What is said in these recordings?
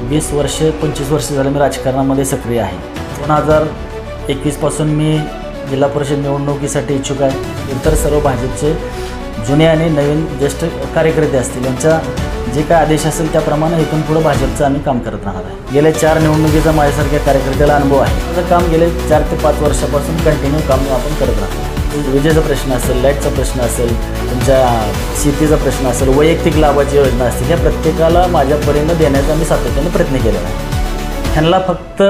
20 वर्ष 25 वर्ष झालं मी राजकारणामध्ये सक्रिय आहे. 2021पासून मी जिल्हा परिषद निवडणुकीसाठी इच्छुक आहे. इतर सर्व भाजपचे जुने आणि नवीन ज्येष्ठ कार्यकर्ते असतील यांचा जे काय आदेश असेल त्याप्रमाणे इथून पुढे भाजपचं आम्ही काम करत राहणार आहे. गेल्या 4 निवडणुकीचा माझ्यासारख्या कार्यकर्त्याला अनुभव आहे. माझं काम गेले 4 ते 5 वर्षापासून कंटिन्यू काम आपण करत राहतो. विजेचा प्रश्न असेल, लाईटचा प्रश्न असेल, तुमच्या शेतीचा प्रश्न असेल, वैयक्तिक लाभाची योजना असतील, या प्रत्येकाला माझ्या परीनं देण्याचा मी सातत्याने प्रयत्न केलेला आहे. ह्यांना फक्त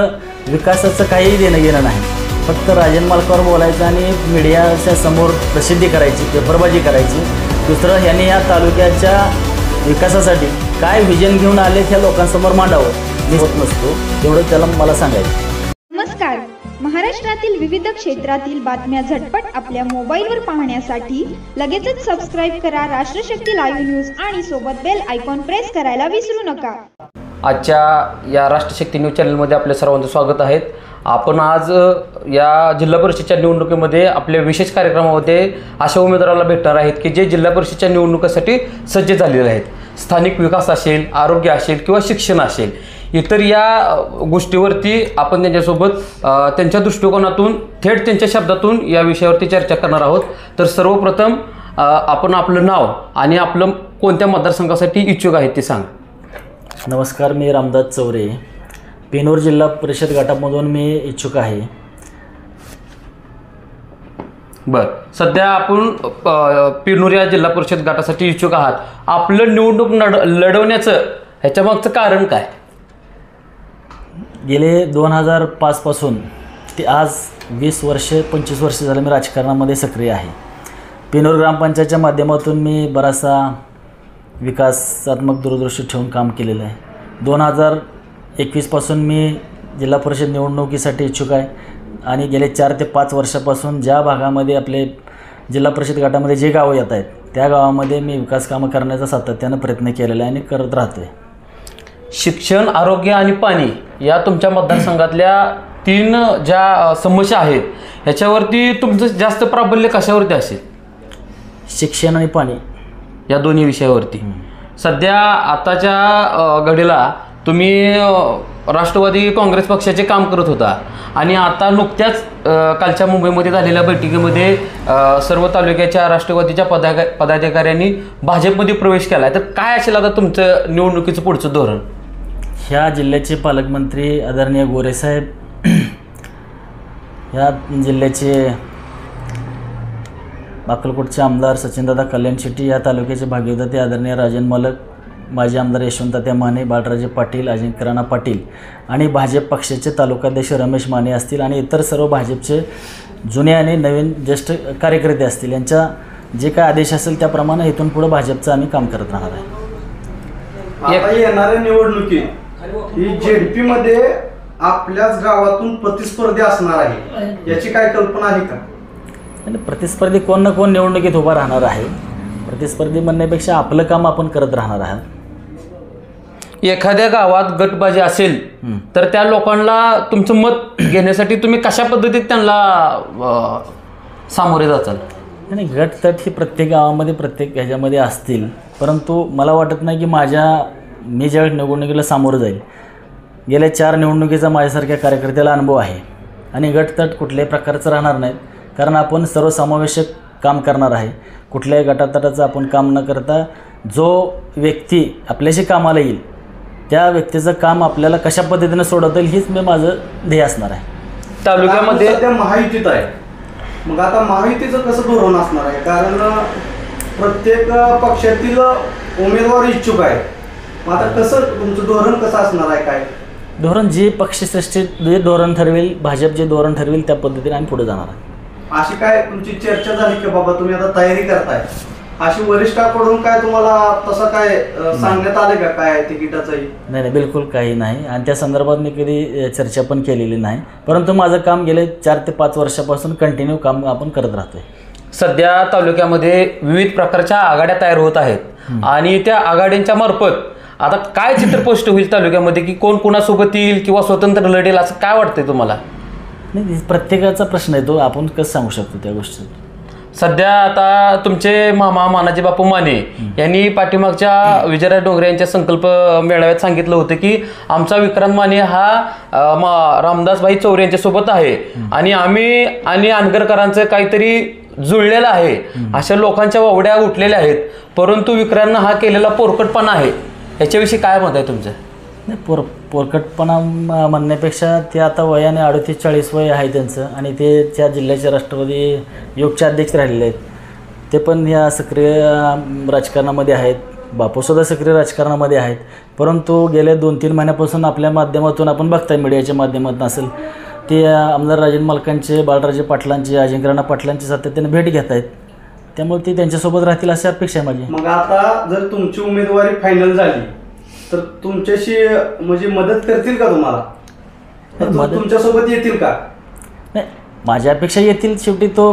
विकासाचं काहीही देणं घेणं नाही, फक्त राजन मालकावर बोलायचं आणि मीडियाच्या समोर प्रसिद्धी करायची, पेपरबाजी करायची. दुसरं ह्यांनी या तालुक्याच्या विकासासाठी काय व्हिजन घेऊन आले ह्या लोकांसमोर मांडावं. मी होत नसतो तेवढं त्याला मला सांगायचं. नमस्कार. महाराष्ट्रातील विविध क्षेत्रातील बातम्या झटपट आपल्या मोबाईलवर पाहण्यासाठी लगेचच सबस्क्राईब करा राष्ट्रशक्ती लाईव्ह न्यूज आणि सोबत बेल आयकॉन प्रेस करायला विसरू नका. आजच्या या राष्ट्रशक्ती न्यूज चॅनलमध्ये आपल्या सर्वांचं स्वागत आहे. आपण आज या जिल्हा परिषदेच्या निवडणुकीमध्ये आपल्या विशेष कार्यक्रमामध्ये अशा उमेदवाराला भेटणार आहेत की जे जिल्हा परिषदेच्या निवडणुकीसाठी सज्ज झालेले आहेत. स्थानिक विकास असेल, आरोग्य असेल किंवा शिक्षण असेल, इतर या गोष्टीवरती आपण त्यांच्यासोबत त्यांच्या दृष्टिकोनातून थेट त्यांच्या शब्दातून या विषयावरती चर्चा करणार आहोत. तर सर्वप्रथम आपण आपलं नाव आणि आपलं कोणत्या मतदारसंघासाठी इच्छुक आहेत ते सांगा. नमस्कार, मी रामदास चौरे, पेनूर जिल्हा परिषद गटामधून मी इच्छुक आहे. बरं, सध्या आपण पेनूर या जिल्हा परिषद गटासाठी इच्छुक आहात. आपलं निवडणूक लढवण्याचं ह्याच्यामागचं कारण काय? गेले 2005 पासून ते आज 20 वर्ष 25 वर्ष झालं मी राजकारणामध्ये सक्रिय आहे. पेनूर ग्रामपंचायतच्या माध्यमातून मी बराचसा विकासात्मक दूरदृष्टी ठेवून काम केलेलं आहे. 2021पासून मी जिल्हा परिषद निवडणुकीसाठी इच्छुक आहे आणि गेले 4 ते 5 वर्षापासून ज्या भागामध्ये आपले जिल्हा परिषद गटामध्ये जे गावं येत आहेत त्या गावामध्ये मी विकास कामं करण्याचा सातत्यानं प्रयत्न केलेला आहे आणि करत राहतो आहे. शिक्षण, आरोग्य आणि पाणी या तुमच्या मतदारसंघातल्या 3 ज्या समस्या आहेत ह्याच्यावरती तुमचं जास्त प्राबल्य कशावरती असेल? शिक्षण आणि पाणी या दोन्ही विषयावरती. सध्या आताच्या घडीला तुम्ही राष्ट्रवादी काँग्रेस पक्षाचे काम करत होता आणि आता नुकत्याच कालच्या मुंबईमध्ये झालेल्या बैठकीमध्ये सर्व तालुक्याच्या राष्ट्रवादीच्या पदाधिकाऱ्यांनी भाजपमध्ये प्रवेश केला आहे. तर काय असेल आता तुमचं निवडणुकीचं पुढचं धोरण? ह्या जिल्ह्याचे पालकमंत्री आदरणीय गोरेसाहेब, ह्या जिल्ह्याचे अक्कलकोटचे आमदार सचिनदादा कल्याण शेट्टी, या तालुक्याचे भाग्यविधाते आदरणीय राजन मालक, माजी आमदार यशवंततात्या माने, बाळराजे पाटील, अजिंक्य राणा पाटील आणि भाजप पक्षाचे तालुकाध्यक्ष रमेश माने असतील आणि इतर सर्व भाजपचे जुने आणि नवीन ज्येष्ठ कार्यकर्ते असतील यांचा जे काय आदेश असेल त्याप्रमाणे इथून पुढे भाजपचं आम्ही काम करत राहणार आहे. आता येणाऱ्या निवडणुकीत ही जेडपी मध्ये आपल्याच गावातून प्रतिस्पर्धी असणार आहे, याची काय कल्पना आहे का? प्रतिस्पर्धी कोण ना कोण निवडणुकीत उभा राहणार आहे. प्रतिस्पर्धी म्हणण्यापेक्षा आपलं काम आपण करत राहणार आहात. एखाद्या गावात गटबाजी असेल तर त्या लोकांना तुमचं मत घेण्यासाठी तुम्ही कशा पद्धतीत त्यांना सामोरे जाचाल? नाही, गटतट ही प्रत्येक गावामध्ये प्रत्येक ह्याच्यामध्ये असतील, परंतु मला वाटत नाही की मी ज्या निवडणुकीला सामोरं जाईल, गेल्या 4 निवडणुकीचा माझ्यासारख्या कार्यकर्त्याला अनुभव आहे आणि गटतट कुठल्याही प्रकारचं राहणार नाहीत. कारण आपण सर्वसमावेशक काम करणार आहे. कुठल्याही गटातटाचं आपण काम न करता जो व्यक्ती आपल्याशी कामाला येईल त्या व्यक्तीचं काम आपल्याला कशा पद्धतीने सोडवता येईल हीच माझं ध्येय असणार आहे. तालुक्यामध्ये सध्या महायुतीत आहे, मग आता महायुतीचं कसं धोरण असणार आहे? कारण प्रत्येक पक्षातील उमेदवार इच्छुक आहे. मग आता कसं तुमचं धोरण कसं असणार आहे? काय धोरण? जे पक्षश्रेष्ठी जे धोरण ठरवेल, भाजप जे धोरण ठरवेल त्या पद्धतीने आम्ही पुढे जाणार आहे. अशी काय तुमची चर्चा झाली की बाबा तुम्ही आता तयारी करताय, अशी वरिष्ठाकडून काय तुम्हाला तसं काय सांगण्यात आले का काय तिकिटाचंही? नाही, बिलकुल काही नाही आणि त्या संदर्भात मी कधी चर्चा पण केलेली नाही. परंतु माझं काम गेले 4 ते 5 वर्षापासून कंटिन्यू काम आपण करत राहतोय. सध्या तालुक्यामध्ये विविध प्रकारच्या आघाड्या तयार होत आहेत आणि त्या आघाड्यांच्या मार्फत आता काय चित्र स्पष्ट होईल तालुक्यामध्ये की कोण कोणासोबत येईल किंवा स्वतंत्र लढेल असं काय वाटतंय तुम्हाला? नाही, प्रत्येकाचा प्रश्न आहे तो, आपण कसं सांगू शकतो त्या गोष्टी? सध्या आता तुमचे मामा मानाजी बापू माने यांनी पाठीमागच्या विजयराज डोंगरे यांच्या संकल्प मेळाव्यात सांगितलं होतं की आमचा विक्रांत माने हा रामदासभाई चौरे यांच्यासोबत आहे आणि आम्ही आणि अनगरकरांचं काहीतरी जुळलेलं आहे, अशा लोकांच्या वावड्या उठलेल्या आहेत. परंतु विक्रांतनं हा केलेला पोरकटपणा आहे, याच्याविषयी काय मत आहे तुमचं? नाही, पोरकटपणा म्हणण्यापेक्षा ते आता वयाने 38-40 वय आहे त्यांचं आणि ते त्या जिल्ह्याचे राष्ट्रवादी युगचे अध्यक्ष राहिलेले आहेत. ते पण या सक्रिय राजकारणामध्ये आहेत, बापूसुद्धा सक्रिय राजकारणामध्ये आहेत. परंतु गेल्या 2-3 महिन्यापासून आपल्या माध्यमातून आपण बघताय, मीडियाच्या माध्यमातून असेल, ते आमदार राजन मालकांचे, बाळराजे पाटलांची, अजिंक्यराणा पाटलांची सातत्याने भेट घेत आहेत. त्यामुळे ते त्यांच्यासोबत राहतील अशी अपेक्षा आहे माझी. मग आता जर तुमची उमेदवारी फायनल झाली तर तुमच्याशी म्हणजे मदत करतील का तुम्हाला? तुमच्यासोबत येतील का? नाही, माझ्या अपेक्षा येतील. शेवटी तो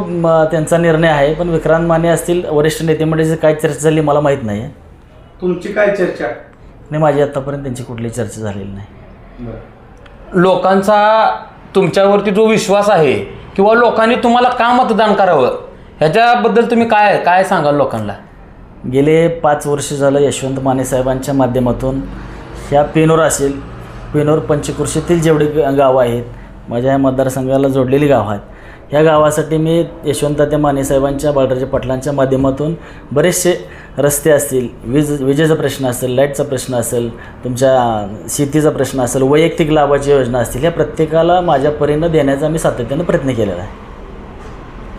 त्यांचा निर्णय आहे. पण विक्रांत माने असतील, वरिष्ठ नेतेमध्ये जे काय चर्चा झाली मला माहीत नाही. तुमची काय चर्चा? नाही, माझी आत्तापर्यंत त्यांची कुठलीही चर्चा झालेली नाही. लोकांचा तुमच्यावरती जो विश्वास आहे किंवा लोकांनी तुम्हाला का मतदान करावं ह्याच्याबद्दल तुम्ही काय सांगाल लोकांना? गेले 5 वर्ष झालं यशवंत माने साहेबांच्या माध्यमातून ह्या पेनोर असेल, पेनोर पंचकृषीतील जेवढी गावं आहेत, माझ्या या मतदारसंघाला जोडलेली गावं आहेत, ह्या गावासाठी मी यशवंत माने साहेबांच्या, बाळराजे पाटलांच्या माध्यमातून बरेचसे रस्ते असतील, विजेचा प्रश्न असेल, लाईटचा प्रश्न असेल, तुमच्या शेतीचा प्रश्न असेल, वैयक्तिक लाभाची योजना असतील, ह्या प्रत्येकाला माझ्या परीनं देण्याचा मी सातत्यानं प्रयत्न केलेला आहे.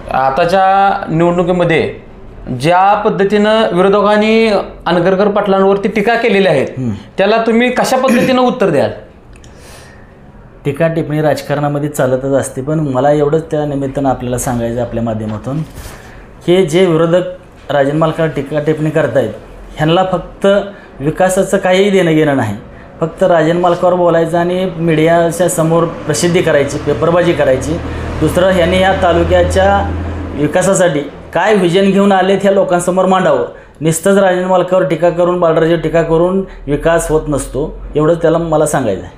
आताच्या निवडणुकीमध्ये ज्या पद्धतीनं विरोधकांनी अनगरकर पाटलांवरती टीका केलेली आहेत त्याला तुम्ही कशा पद्धतीनं उत्तर द्याल? टीका टिप्पणी राजकारणामध्ये चालतच असते, पण मला एवढंच त्या निमित्तानं आपल्याला सांगायचं आपल्या माध्यमातून की जे विरोधक राजन मालकावर टीका टिप्पणी करतायत ह्यांना फक्त विकासाचं काहीही देणं घेणं नाही. फक्त राजन मालकावर बोलायचं आणि मीडियाच्या समोर प्रसिद्धी करायची, पेपरबाजी करायची. दुसरं, ह्यांनी या तालुक्याच्या विकासासाठी काय व्हिजन घेऊन आलेत ह्या लोकांसमोर मांडावं. नुसतंच राजन मालकावर टीका करून, बाळराजेवर टीका करून विकास होत नसतो, एवढंच त्याला मला सांगायचं आहे.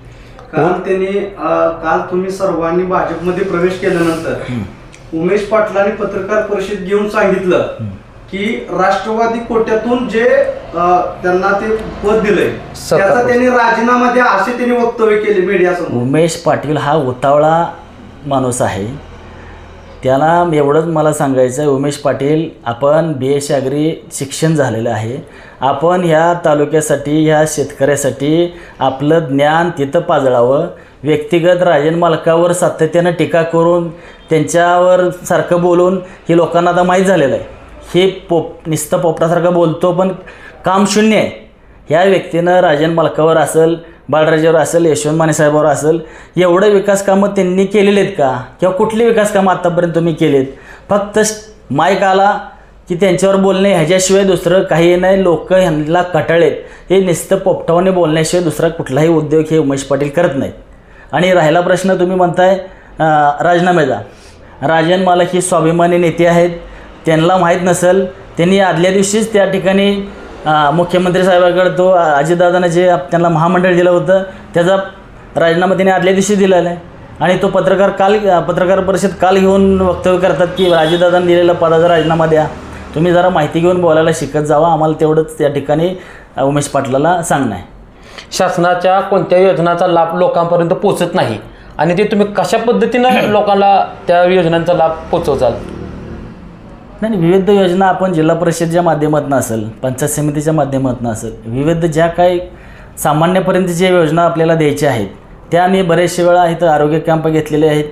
काल तुम्ही सर्वांनी भाजपमध्ये प्रवेश केल्यानंतर उमेश पाटलांनी पत्रकार परिषद घेऊन सांगितलं की राष्ट्रवादी कोट्यातून जे त्यांना ते पद दिलंय त्याचा त्यांनी राजीनामा द्या असे त्यांनी वक्तव्य केले मीडियासमोर. उमेश पाटील हा उतावळा माणूस आहे. त्याला एवढंच मला सांगायचं आहे, उमेश पाटील, आपण BSc ॲग्री शिक्षण झालेलं आहे. आपण ह्या तालुक्यासाठी, ह्या शेतकऱ्यासाठी आपलं ज्ञान तिथं पाजळावं. व्यक्तिगत राजन मालकावर सातत्यानं टीका करून, त्यांच्यावर सारखं बोलून हे लोकांना आता माहीत झालेलं आहे. हे नुसतं पोपटासारखं बोलतो पण काम शून्य आहे. ह्या व्यक्तीनं राजन मालकावर असेल, बाळराजेवर असेल, यशवंत माने साहेबावर असेल, एवढं विकास कामं त्यांनी केलेले आहेत का? किंवा कुठली विकास कामं आत्तापर्यंत तुम्ही केलेत? फक्त माईक आला की त्यांच्यावर बोलणे ह्याच्याशिवाय दुसरं काही नाही. लोक ह्यांना कटाळेत. हे नुसतं पोपटावाने बोलण्याशिवाय दुसरा कुठलाही उद्योग हे उमेश पाटील करत नाहीत. आणि राहिला प्रश्न तुम्ही म्हणताय राजीनाम्याचा, राजन मालक ही स्वाभिमानी नेते आहेत. त्यांना माहीत नसेल, त्यांनी आदल्या दिवशीच त्या ठिकाणी मुख्यमंत्री साहेबांकडे तो अजितदादानं जे त्यांना महामंडळ दिलं होतं त्याचा राजीनामा त्यांनी आदल्या दिवशी दिलेला आहे. आणि तो पत्रकार परिषद काल घेऊन वक्तव्य करतात की अजितदादांनी दिलेला पदाचा राजीनामा द्या. तुम्ही जरा माहिती घेऊन बोलायला शिकत जावा. आम्हाला तेवढंच त्या ठिकाणी उमेश पाटलाला सांगणं आहे. शासनाच्या कोणत्या योजनांचा लाभ लोकांपर्यंत पोचत नाही आणि ते तुम्ही कशा पद्धतीनं लोकांना त्या योजनांचा लाभ पोचवचाल? नाही, विविध योजना आपण जिल्हा परिषदेच्या माध्यमातून असेल, पंचायत समितीच्या माध्यमातून असेल, विविध ज्या काही सामान्यपर्यंत ज्या योजना आपल्याला द्यायच्या आहेत त्या आम्ही बरेचशे वेळा इथं आरोग्य कॅम्प घेतलेले आहेत,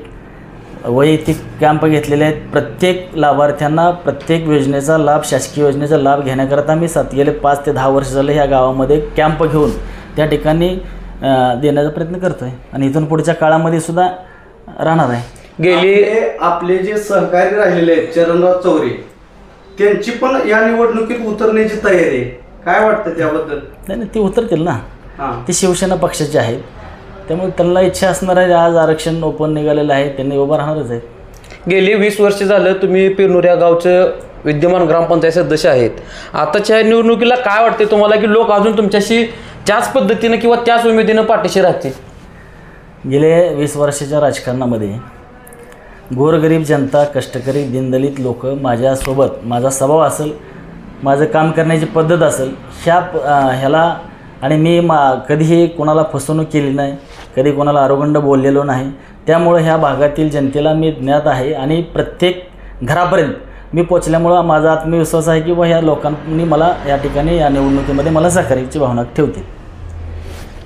वैयक्तिक कॅम्प घेतलेले आहेत. प्रत्येक लाभार्थ्यांना प्रत्येक योजनेचा लाभ, शासकीय योजनेचा लाभ घेण्याकरता मी गेले 5 ते 10 वर्ष झाले ह्या गावामध्ये कॅम्प घेऊन त्या ठिकाणी देण्याचा प्रयत्न करतो आहे आणि इथून पुढच्या काळामध्ये सुद्धा राहणार आहे. आपले जे सहकारी राहिलेले आहेत चरणराव चौरे, त्यांची पण या निवडणुकीत उतरण्याची तयारी आहे. काय वाटतं त्याबद्दल? नाही, ते उतरतील ना. ते शिवसेना पक्षाचे आहेत, त्यामुळे त्यांना इच्छा असणार आहे. आज आरक्षण ओपन निघालेलं आहे, त्यांनी उभं राहणारच आहेत. गेली 20 वर्ष झालं तुम्ही पेरनूर या गावचं विद्यमान ग्रामपंचायत सदस्य आहेत. आताच्या निवडणुकीला काय वाटते तुम्हाला की लोक अजून तुमच्याशी त्याच पद्धतीनं किंवा त्याच उमेदीनं पाठीशी राहतील? गेले 20 वर्षाच्या राजकारणामध्ये गोरगरीब जनता, कष्टकरी, दीनदलित लोक माझ्यासोबत, माझा स्वभाव असेल, माझं काम करण्याची पद्धत असेल, ह्याला आणि मी कधीही कोणाला फसवणूक केली नाही, कधी कोणाला आरोगंड बोललेलो नाही. त्यामुळं ह्या भागातील जनतेला मी ज्ञात आहे आणि प्रत्येक घरापर्यंत मी पोचल्यामुळं माझा आत्मविश्वास आहे की ह्या लोकांनी मला या ठिकाणी या निवडणुकीमध्ये मला सहकार्याची भावना ठेवतील.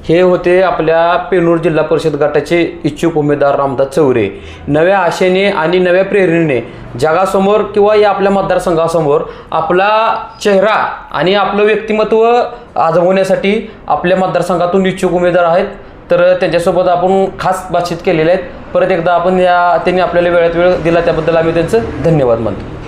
हे होते आपल्या पेनूर जिल्हा परिषद गटाचे इच्छुक उमेदवार रामदास चौरे. नव्या आशेने आणि नव्या प्रेरणेने जगासमोर किंवा या आपल्या मतदारसंघासमोर आपला चेहरा आणि आपलं व्यक्तिमत्व आजमावण्यासाठी आपल्या मतदारसंघातून इच्छुक उमेदवार आहेत. तर त्यांच्यासोबत आपण खास बातचीत केलेल्या आहेत. परत एकदा आपण त्यांनी आपल्याला वेळात वेळ दिला त्याबद्दल आम्ही त्यांचं धन्यवाद मानतो.